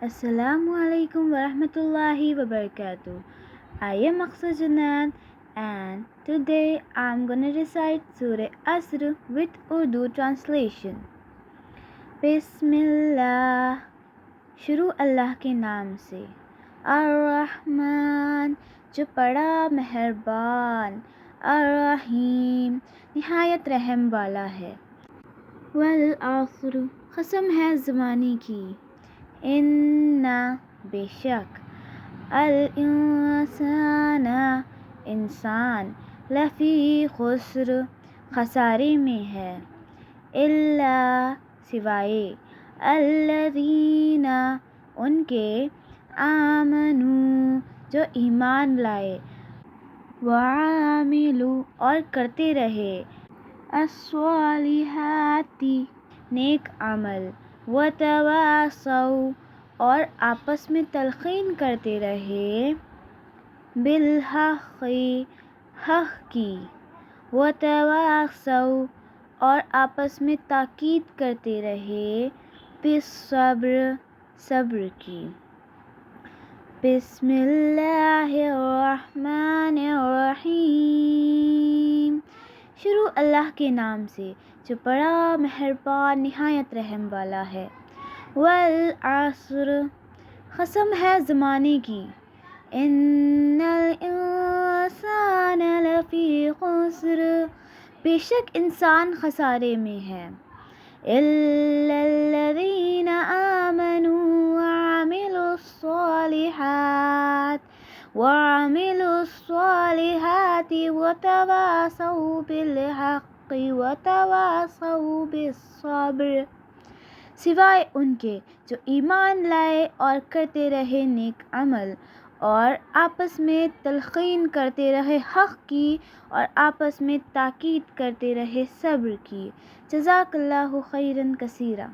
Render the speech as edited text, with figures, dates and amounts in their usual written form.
Assalamu alaikum wa rahmatullahi wa barakatuh. I am Aqsa Janan and today I am gonna recite Surah Asr with Urdu translation. Bismillah. शुरू अल्लाह के नाम से। अर्रहमान जो बड़ा मेहरबान, अर्रहीम निहायत रहम वाला है। वल आखिर कसम है ज़माने की। इन्ना बेशक, अल इंसाना इंसान, लफ़ी खुस्र खसारे में है। इल्ला सिवाय, अल्लज़ीना उनके, आमनू जो ईमान लाए, वआमिलू और करते रहे, अस्सवालिहाती नेक अमल, वतवासौ और आपस में तलक़ीन करते रहे, बिलहक़्क़ि हक़ की, वतवासौ और आपस में ताकीद करते रहे, बिस्सब्र सब्र की। बिस्मिल्लाहिर्रहमानिर्रहीम शुरू अल्लाह के नाम से जो बड़ा मेहरबान निहायत रहम वाला है। वल अस्र कसम है ज़माने की। इन्नल इंसाना लफ़ी खुस्र बेशक इंसान खसारे में है। इल्लल्लज़ीना आमनू वअमिलुस्सॉलिहाति वतवासौ बिलहक़्क़ि वतवासौ बिस्सब्र सिवाय उनके जो ईमान लाए और करते रहे नेक अमल और आपस में तलक़ीन करते रहे हक़ की और आपस में ताकीद करते रहे सब्र की। जज़ाकल्लाहु खैरन कसीरा।